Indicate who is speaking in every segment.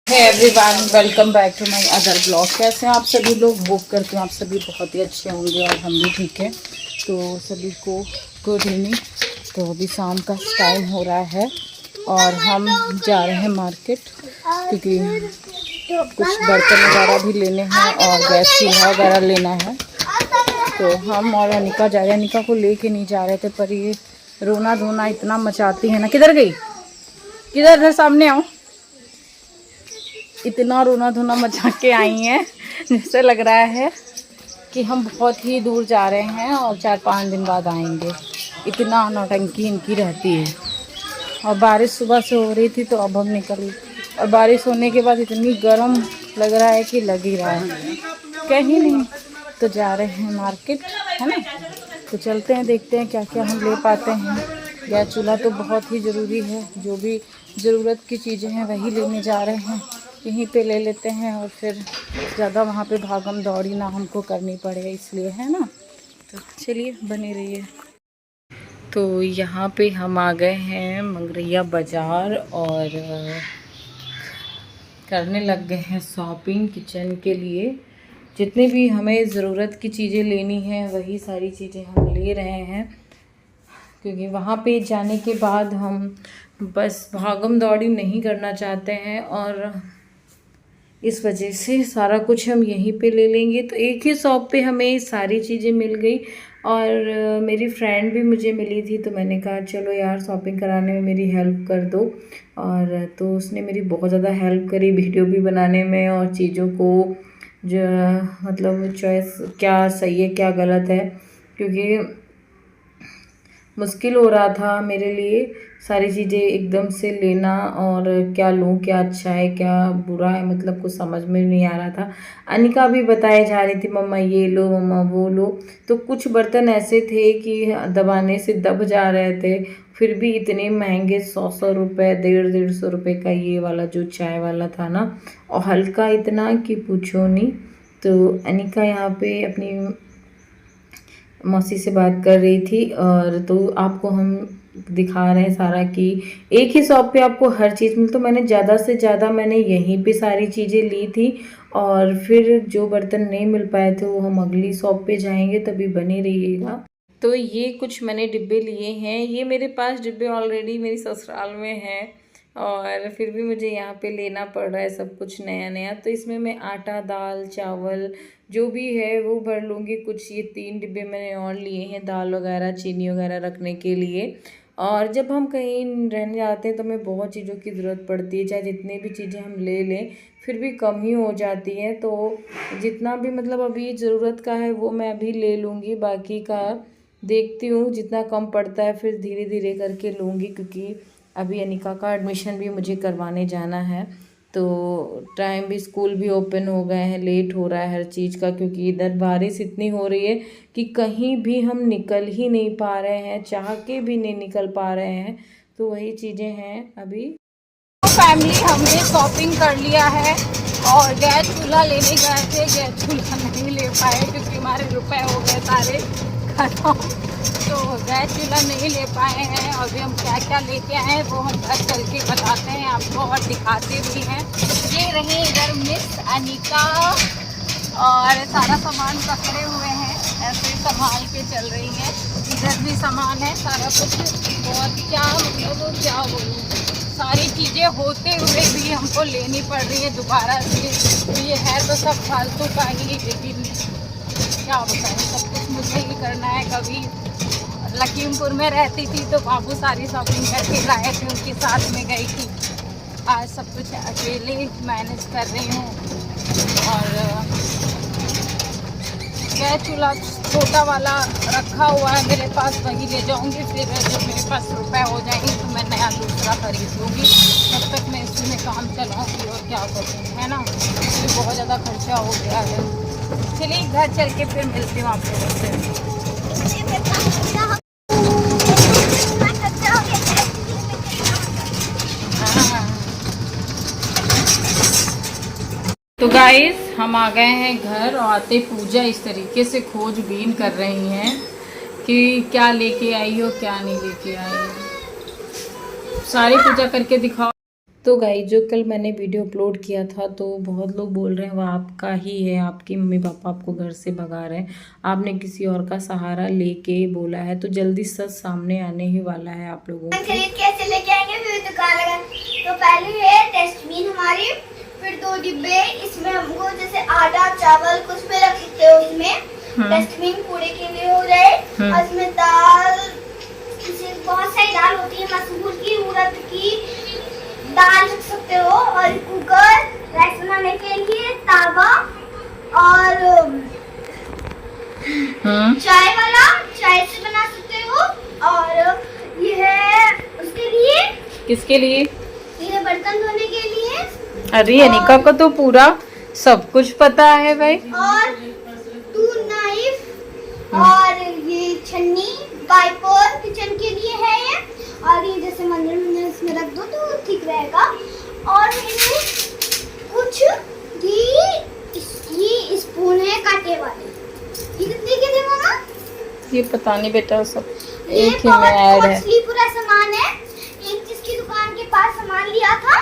Speaker 1: है everyone, welcome back to my other blog. कैसे हैं आप सभी लोग? होप करते हैं आप सभी बहुत ही अच्छे होंगे और हम भी ठीक है। तो सभी को गुड इवनिंग। तो अभी शाम का टाइम हो रहा है और हम जा रहे हैं मार्केट, क्योंकि कुछ बर्तन वगैरह भी लेने हैं और गैस चूल्हा वगैरह लेना है। तो हम और अनिका जा रहे हैं। अनिका को लेके नहीं जा रहे थे, पर ये रोना धोना इतना मचाती है ना। किधर गई? किधर? इधर सामने आओ। इतना रोना धोना मचा के आई हैं जैसे लग रहा है कि हम बहुत ही दूर जा रहे हैं और 4-5 दिन बाद आएंगे। इतना नौटंकी इनकी रहती है। और बारिश सुबह से हो रही थी तो अब हम निकल, और बारिश होने के बाद इतनी गर्म लग रहा है कि लग ही रहा है। कहीं नहीं तो जा रहे हैं मार्केट, है ना। तो चलते हैं, देखते हैं क्या क्या हम ले पाते हैं। गैस चूल्हा तो बहुत ही ज़रूरी है। जो भी ज़रूरत की चीज़ें हैं वही लेने जा रहे हैं। यहीं पे ले लेते हैं और फिर ज़्यादा वहाँ पे भागम दौड़ी ना हमको करनी पड़े, इसलिए, है ना। तो चलिए बने रहिए। तो यहाँ पे हम आ गए हैं मंगरैया बाज़ार और करने लग गए हैं शॉपिंग किचन के लिए। जितने भी हमें ज़रूरत की चीज़ें लेनी हैं वही सारी चीज़ें हम ले रहे हैं, क्योंकि वहाँ पे जाने के बाद हम बस भागम दौड़ी नहीं करना चाहते हैं और इस वजह से सारा कुछ हम यहीं पे ले लेंगे। तो एक ही शॉप पे हमें सारी चीज़ें मिल गई और मेरी फ्रेंड भी मुझे मिली थी, तो मैंने कहा चलो यार शॉपिंग कराने में मेरी हेल्प कर दो। और तो उसने मेरी बहुत ज़्यादा हेल्प करी वीडियो भी बनाने में और चीज़ों को जो मतलब चॉइस क्या सही है क्या गलत है, क्योंकि मुश्किल हो रहा था मेरे लिए सारी चीज़ें एकदम से लेना और क्या लूँ क्या अच्छा है क्या बुरा है, मतलब कुछ समझ में नहीं आ रहा था। अनिका भी बताए जा रही थी मम्मा ये लो मम्मा वो लो। तो कुछ बर्तन ऐसे थे कि दबाने से दब जा रहे थे, फिर भी इतने महंगे 100 रुपये 150 रुपये का ये वाला जो चाय वाला था ना, और हल्का इतना कि पूछो नहीं। तो अनिका यहाँ पे अपनी मौसी से बात कर रही थी और तो आपको हम दिखा रहे हैं सारा कि एक ही शॉप पे आपको हर चीज़ मिल। तो मैंने ज़्यादा से ज़्यादा मैंने यहीं पे सारी चीज़ें ली थी और फिर जो बर्तन नहीं मिल पाए थे वो हम अगली शॉप पे जाएंगे, तभी बने रहिएगा। तो ये कुछ मैंने डिब्बे लिए हैं। ये मेरे पास डिब्बे ऑलरेडी मेरी ससुराल में हैं और फिर भी मुझे यहाँ पे लेना पड़ रहा है सब कुछ नया नया। तो इसमें मैं आटा दाल चावल जो भी है वो भर लूँगी। कुछ ये 3 डिब्बे मैंने और लिए हैं दाल वगैरह चीनी वगैरह रखने के लिए। और जब हम कहीं रहने जाते हैं तो हमें बहुत चीज़ों की ज़रूरत पड़ती है, चाहे जितनी भी चीज़ें हम ले लें फिर भी कम ही हो जाती हैं। तो जितना भी मतलब अभी ज़रूरत का है वो मैं अभी ले लूँगी, बाकी का देखती हूँ जितना कम पड़ता है फिर धीरे धीरे करके लूँगी, क्योंकि अभी अनिका का एडमिशन भी मुझे करवाने जाना है। तो टाइम भी स्कूल भी ओपन हो गए हैं, लेट हो रहा है हर चीज़ का, क्योंकि इधर बारिश इतनी हो रही है कि कहीं भी हम निकल ही नहीं पा रहे हैं, चाह के भी नहीं निकल पा रहे हैं। तो वही चीज़ें हैं अभी। तो फैमिली हमने शॉपिंग कर लिया है और गैस चूल्हा लेने गए थे। गैस चूल्हा नहीं ले पाए क्योंकि हमारे रुपए हो गए सारे खत्म। तो गैस चूल्हा नहीं ले पाए हैं और अभी हम क्या क्या लेके आए हैं वो हम घर चल के बताते हैं आपको और दिखाते भी हैं। ये रहे इधर मिस अनिका और सारा सामान पकड़े हुए हैं, ऐसे संभाल के चल रही हैं। इधर भी सामान है सारा कुछ, बहुत क्या मतलब क्या बोलूँ, सारी चीज़ें होते हुए भी हमको लेनी पड़ रही है दोबारा से। तो ये है तो सब फालतू का ही, लेकिन क्या बताएं सब कुछ मुझे ही करना है। कभी लखीमपुर में रहती थी तो बाबू सारी शॉपिंग करके लाए थे, उनके साथ में गई थी। आज सब कुछ अकेले मैनेज कर रही हूँ। और गैस चूल्हा छोटा वाला रखा हुआ है मेरे पास, वही ले जाऊंगी। फिर जब मेरे पास रुपए हो जाएंगे तो मैं नया दूसरा खरीद लूँगी। तब तक मैं इसी में काम चलाऊँगी और क्या करूँगी, है ना। तो बहुत ज़्यादा खर्चा हो गया है। चलिए घर चल के फिर मिलती हूँ आप लोगों से। तो गाइस हम आ गए हैं घर और आते पूजा इस तरीके से खोजबीन कर रही हैं कि क्या लेके आई हो क्या नहीं लेके आई हो। सारी पूजा करके दिखाओ। तो गाइस जो कल मैंने वीडियो अपलोड किया था तो बहुत लोग बोल रहे हैं वो आपका ही है, आपके मम्मी पापा आपको घर से भगा रहे हैं, आपने किसी और का सहारा लेके बोला है। तो जल्दी सच सामने आने ही वाला है आप लोगों को।
Speaker 2: खरीद कैसे लेके आएंगे फिर दुकान लगा। तो पहले है डस्टबिन हमारी, फिर 2 डिब्बे, इसमें हमको जैसे आटा चावल कुछ भी रख सकते हो उसमें। डस्टबिन कूड़े के लिए हो रहे, और इसमें दाल, बहुत सारी दाल होती है, मसूर की, उड़द की दाल रख सकते हो, और कुकर, राइस बनाने के लिए तावा, और चाय वाला, चाय से बना सकते हो। और ये है उसके लिए,
Speaker 1: किसके लिए?
Speaker 2: ये बर्तन धोने के लिए।
Speaker 1: अरे अनिका को तो पूरा सब कुछ पता है भाई।
Speaker 2: और 2 नाइफ, और ये छन्नी वाइपर किचन के लिए है ये, और ये जैसे मंदिर में इसमें रख दो तो ठीक रहेगा। और ये कुछ ये स्पून है कांटे वाले, ये कितने के थे मामा?
Speaker 1: ये पता नहीं बेटा, सब
Speaker 2: ये
Speaker 1: एक ही में ऐड है।
Speaker 2: कॉस्टली पूरा सामान है, एक जिसकी दुकान के पास सामान लिया था,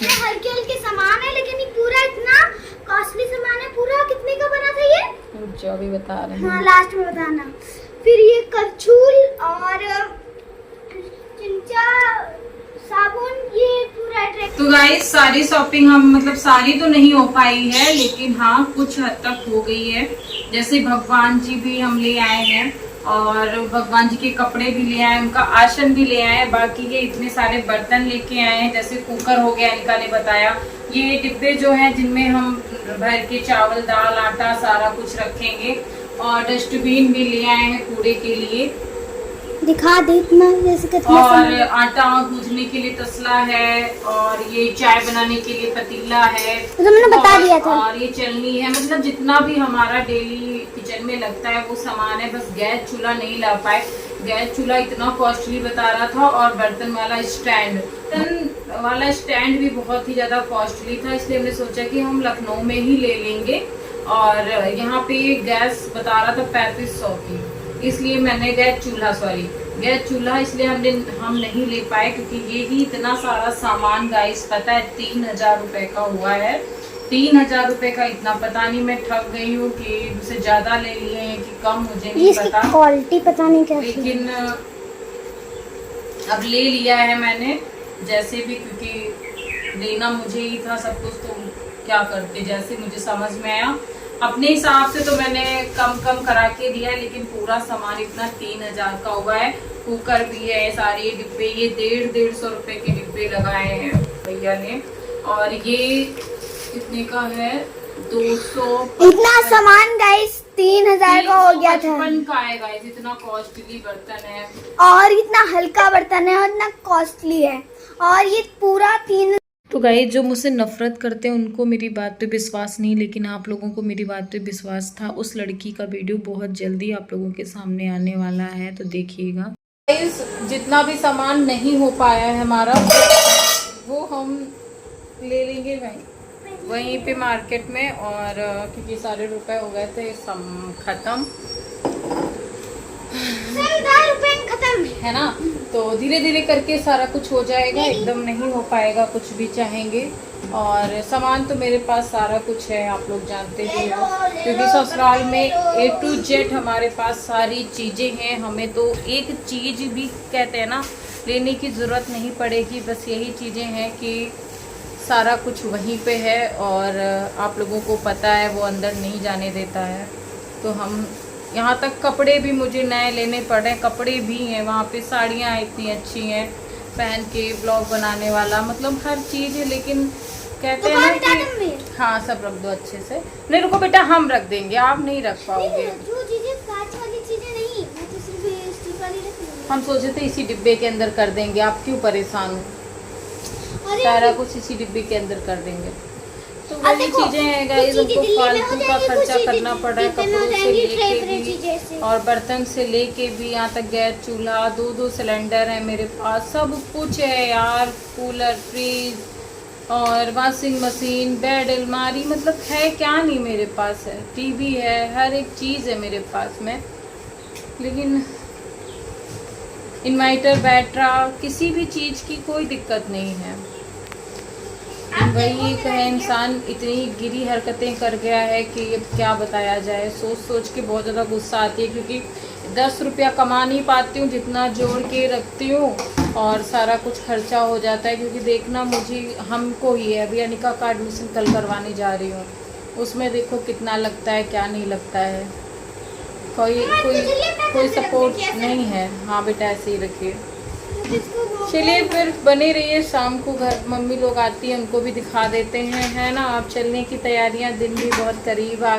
Speaker 2: ये हल्के हल्के सामान है, लेकिन ये पूरा इतना कॉस्टली सामान है। पूरा कितने का बना था ये?
Speaker 1: जो भी बता रहे हैं।
Speaker 2: हाँ लास्ट में बताना। फिर ये करछुल और चिमचा, साबुन, ये पूरा ट्रैक।
Speaker 1: तो गाइस सारी शॉपिंग हम मतलब सारी तो नहीं हो पाई है, लेकिन हाँ कुछ हद तक हो गई है। जैसे भगवान जी भी हम ले आए हैं, और भगवान जी के कपड़े भी ले आए, उनका आसन भी ले आए। बाकी ये इतने सारे बर्तन लेके आए हैं, जैसे कुकर हो गया, अनिका ने बताया। ये डिब्बे जो हैं जिनमें हम भर के चावल दाल आटा सारा कुछ रखेंगे, और डस्टबिन भी ले आए हैं कूड़े के लिए,
Speaker 2: दिखा दे इतना जैसे कितना।
Speaker 1: और आटा गूंथने के लिए तसला है, और ये चाय बनाने के लिए पतीला है,
Speaker 2: तो मैंने बता दिया था।
Speaker 1: और ये चलनी है, मतलब जितना भी हमारा डेली किचन में लगता है वो सामान है। बस गैस चूल्हा नहीं ला पाए, गैस चूल्हा इतना कॉस्टली बता रहा था, और बर्तन वाला स्टैंड भी बहुत ही ज्यादा कॉस्टली था। इसलिए हमने सोचा कि हम लखनऊ में ही ले लेंगे, और यहाँ पे गैस बता रहा था 3500 की, इसलिए मैंने गैस चूल्हा इसलिए हम नहीं ले पाए, क्योंकि ये ही इतना सारा सामान गाइस पता है 3000 रुपए का हुआ है। 3000 रुपए का इतना पता नहीं, मैं ठग गई हूँ कि मुझसे ज्यादा ले लिए हैं कि कम, मुझे नहीं पता,
Speaker 2: क्वालिटी पता नहीं क्या,
Speaker 1: लेकिन अब ले लिया है मैंने जैसे भी, क्योंकि लेना मुझे ही था सब कुछ, तो क्या करते जैसे मुझे समझ में आया। अपने हिसाब से तो मैंने कम करा के दिया है, लेकिन पूरा सामान इतना 3000 का हुआ है। कुकर भी है, सारे डिब्बे, ये 150 रुपए के डिब्बे लगाए हैं भैया ने, और ये कितने का है? 200।
Speaker 2: इतना सामान गाइस 3000 का हो गया था।
Speaker 1: 355 का है गाइस, इतना कॉस्टली बर्तन है,
Speaker 2: और इतना हल्का बर्तन है, और इतना कॉस्टली है, और ये पूरा 3।
Speaker 1: तो गाइस जो मुझसे नफरत करते हैं उनको मेरी बात पे विश्वास नहीं, लेकिन आप लोगों को मेरी बात पे विश्वास था। उस लड़की का वीडियो बहुत जल्दी आप लोगों के सामने आने वाला है, तो देखिएगा। गाइस जितना भी सामान नहीं हो पाया है हमारा, वो हम ले लेंगे वहीं पे मार्केट में, और क्योंकि सारे रुपए हो गए थे खत्म है ना, तो धीरे धीरे करके सारा कुछ हो जाएगा, एकदम नहीं हो पाएगा कुछ भी चाहेंगे। और सामान तो मेरे पास सारा कुछ है, आप लोग जानते ही हो, क्योंकि ससुराल में A to Z हमारे पास सारी चीज़ें हैं। हमें तो एक चीज़ भी कहते हैं ना लेने की ज़रूरत नहीं पड़ेगी, बस यही चीज़ें हैं कि सारा कुछ वहीं पे है, और आप लोगों को पता है वो अंदर नहीं जाने देता है। तो हम यहाँ तक कपड़े भी मुझे नए लेने पड़े, कपड़े भी हैं वहाँ पे, साड़ियाँ इतनी अच्छी हैं पहन के ब्लॉग बनाने वाला, मतलब हर चीज़ है। लेकिन कहते हैं ना कि हाँ सब रख दो अच्छे से। नहीं रुको बेटा, हम रख देंगे, आप नहीं रख पाओगे।
Speaker 2: जो चीजें कांच वाली चीजें नहीं, मैं तो सिर्फ स्टील वाली रख लूंगी।
Speaker 1: हम सोचे थे इसी डिब्बे के अंदर कर देंगे, आप क्यों परेशान हो, सारा कुछ इसी डिब्बे के अंदर कर देंगे। तो वही चीजें हैं गाइस, उनको फालतू का खर्चा करना पड़ रहा है, कपड़ों से लेके भी और बर्तन से लेके भी, यहाँ तक गैस चूल्हा, 2 सिलेंडर है मेरे पास, सब कुछ है यार, कूलर, फ्रिज और वॉशिंग मशीन, बेड, अलमारी, मतलब है क्या नहीं मेरे पास है, टीवी है, हर एक चीज़ है मेरे पास में। लेकिन इन्वर्टर, बैटरा, किसी भी चीज़ की कोई दिक्कत नहीं है। वही एक है, इंसान इतनी गिरी हरकतें कर गया है कि अब क्या बताया जाए। सोच सोच के बहुत ज़्यादा गुस्सा आती है, क्योंकि 10 रुपया कमा नहीं पाती हूँ जितना जोड़ के रखती हूँ, और सारा कुछ खर्चा हो जाता है। क्योंकि देखना मुझे हमको ही है, अभी अनिका का एडमिशन कल करवाने जा रही हूँ, उसमें देखो कितना लगता है क्या नहीं लगता है। कोई कोई कोई सपोर्ट नहीं है। हाँ बेटा ऐसे ही रखिए। चलिए फिर बने रहिए, शाम को घर मम्मी लोग आती हैं, उनको भी दिखा देते हैं, है ना। आप चलने की तैयारियां, दिन भी बहुत करीब आ